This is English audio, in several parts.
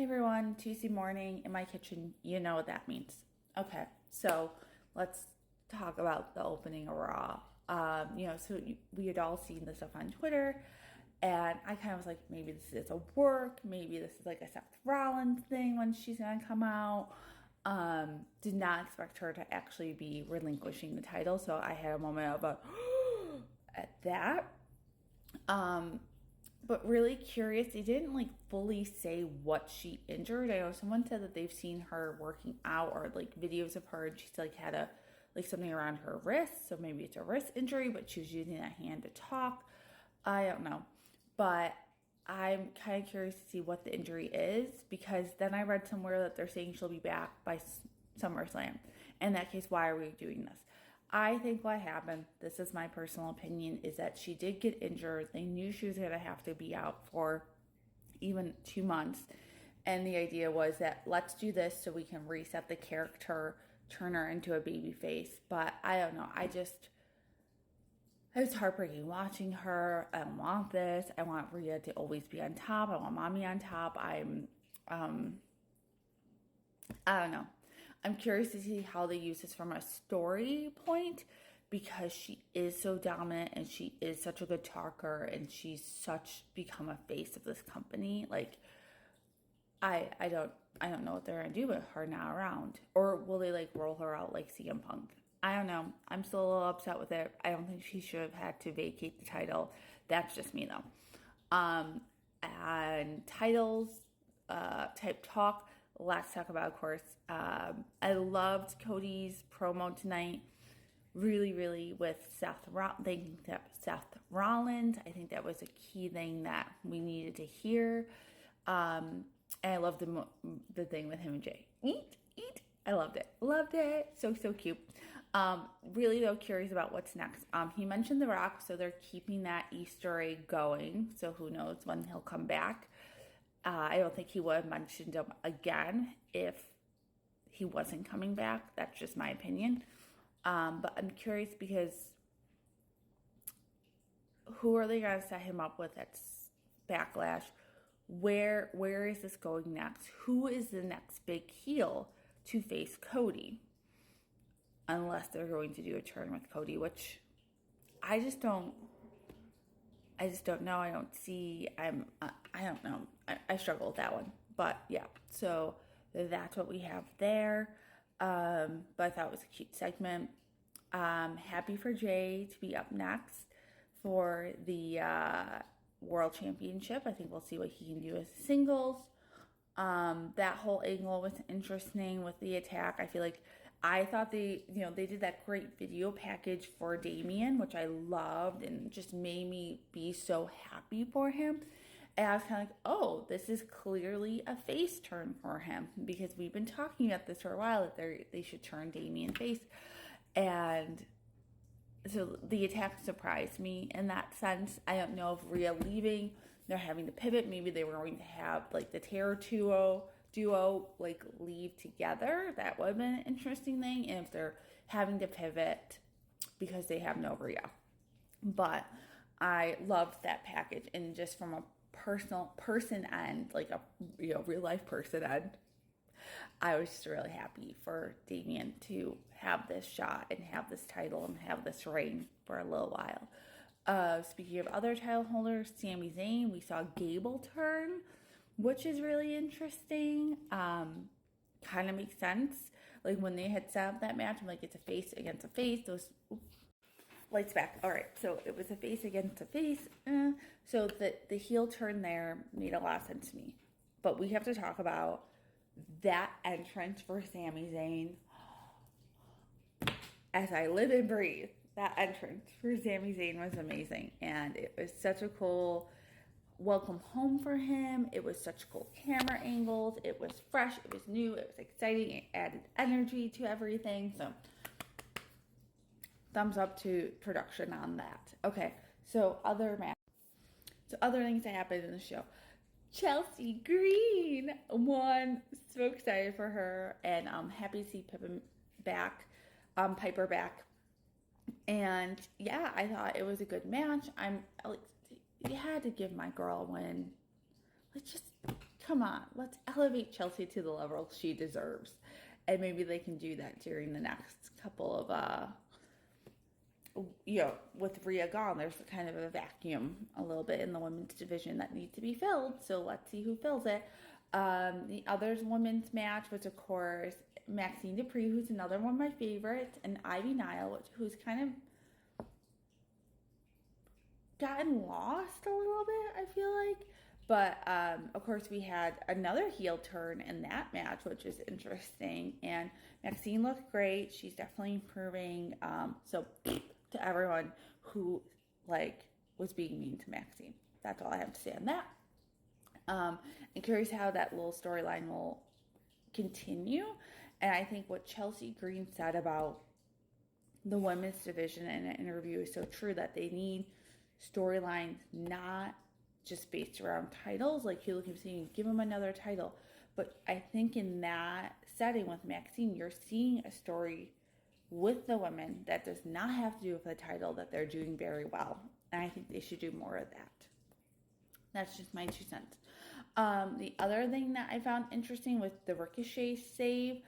Hey everyone, Tuesday morning in my kitchen. You know what that means. Okay, so let's talk about the opening of Raw. We had all seen the stuff on Twitter, and I kind of was like, maybe this is a work, maybe this is like a Seth Rollins thing when she's gonna come out. Did not expect her to actually be relinquishing the title, so I had a moment of a at that. But really curious. They didn't fully say what she injured. I know someone said that they've seen her working out or videos of her, and she's had a something around her wrist. So maybe it's a wrist injury, but she was using that hand to talk. I don't know, but I'm kind of curious to see what the injury is, because then I read somewhere that they're saying she'll be back by SummerSlam. In that case, why are we doing this? I think what happened, this is my personal opinion, is that she did get injured. They knew she was going to have to be out for even 2 months. And the idea was that let's do this so we can reset the character, turn her into a baby face. But I don't know. It was heartbreaking watching her. I don't want this. I want Rhea to always be on top. I want Mommy on top. I don't know. I'm curious to see how they use this from a story point, because she is so dominant and she is such a good talker and she's become a face of this company. I don't know what they're gonna do with her now around, or will they roll her out like CM Punk? I don't know. I'm still a little upset with it. I don't think she should have had to vacate the title. That's just me though. And titles type talk. Let's talk about, of course, I loved Cody's promo tonight. Really, really, with Seth Rollins. I think that was a key thing that we needed to hear. And I loved the thing with him and Jay. Eat. I loved it. Loved it. So cute. Really, though, curious about what's next. He mentioned The Rock, so they're keeping that Easter egg going. So who knows when he'll come back. I don't think he would have mentioned him again if he wasn't coming back. That's just my opinion. But I'm curious, because who are they going to set him up with at Backlash? Where is this going next? Who is the next big heel to face Cody? Unless they're going to do a turn with Cody, which I just don't know. I don't see. I don't know. I struggle with that one. But yeah, so that's what we have there. But I thought it was a cute segment. Happy for Jay to be up next for the World Championship. I think we'll see what he can do as singles. That whole angle was interesting with the attack. I thought they did that great video package for Damian, which I loved and just made me be so happy for him. And I was kind of like, oh, this is clearly a face turn for him, because we've been talking about this for a while, that they should turn Damian face. And so the attack surprised me in that sense. I don't know if Rhea leaving, they're having to pivot. Maybe they were going to have the Terror duo leave together. That would have been an interesting thing. And if they're having to pivot because they have no Rhea. But I loved that package, and just from a personal person end, a real life person end, I was just really happy for Damian to have this shot and have this title and have this reign for a little while. Speaking of other title holders, Sami Zayn, we saw Gable turn, which is really interesting. Kind of makes sense. When they had set up that match, I'm like, it's a face against a face. Lights back. All right, so it was a face against a face. So the heel turn there made a lot of sense to me. But we have to talk about that entrance for Sami Zayn. As I live and breathe, that entrance for Sami Zayn was amazing. And it was such a cool welcome home for him. It was such cool camera angles. It was fresh. It was new. It was exciting. It added energy to everything. So thumbs up to production on that. Okay, so other things that happened in the show. Chelsea Green won. So excited for her, and I'm happy to see Piper back. And yeah, I thought it was a good match. You had to give my girl a win. Just come on, let's elevate Chelsea to the level she deserves. And maybe they can do that during the next couple of, with Rhea gone, there's kind of a vacuum a little bit in the women's division that needs to be filled. So let's see who fills it. The other women's match was, of course, Maxine Dupree, who's another one of my favorites, and Ivy Nile, who's kind of gotten lost a little bit, I feel like. But, of course, we had another heel turn in that match, which was interesting. And Maxine looked great. She's definitely improving. So to everyone who, was being mean to Maxine. That's all I have to say on that. I'm curious how that little storyline will continue. And I think what Chelsea Green said about the women's division in an interview is so true, that they need storylines not just based around titles. Like, you look at saying, give them another title. But I think in that setting with Maxine, you're seeing a story with the women that does not have to do with the title, that they're doing very well. And I think they should do more of that. That's just my 2 cents. The other thing that I found interesting was the Ricochet save.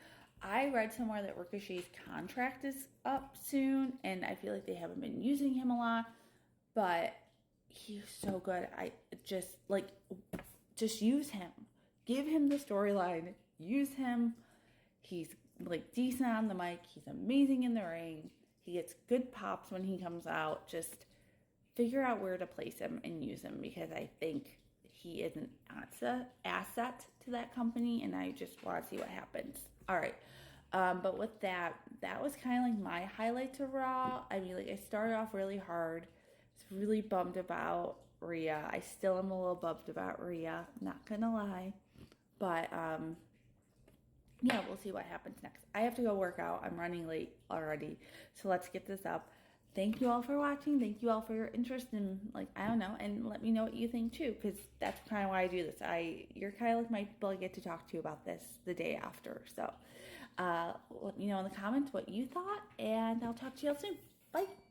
I read somewhere that Ricochet's contract is up soon, and I feel like they haven't been using him a lot, but he's so good. I just use him. Give him the storyline. Use him. He's decent on the mic. He's amazing in the ring. He gets good pops when he comes out. Just figure out where to place him and use him, because I think he is an asset to that company, and I just want to see what happens. All right. But with that was kind of my highlight to Raw. I mean, I started off really hard. I was really bummed about Rhea. I still am a little bummed about Rhea, not gonna lie. But yeah, we'll see what happens next. I have to go work out. I'm running late already. So let's get this up. Thank you all for watching. Thank you all for your interest in, I don't know, and let me know what you think too, because that's kind of why I do this. You're kind of my people I get to talk to about this the day after. So let me know in the comments what you thought, and I'll talk to you all soon. Bye.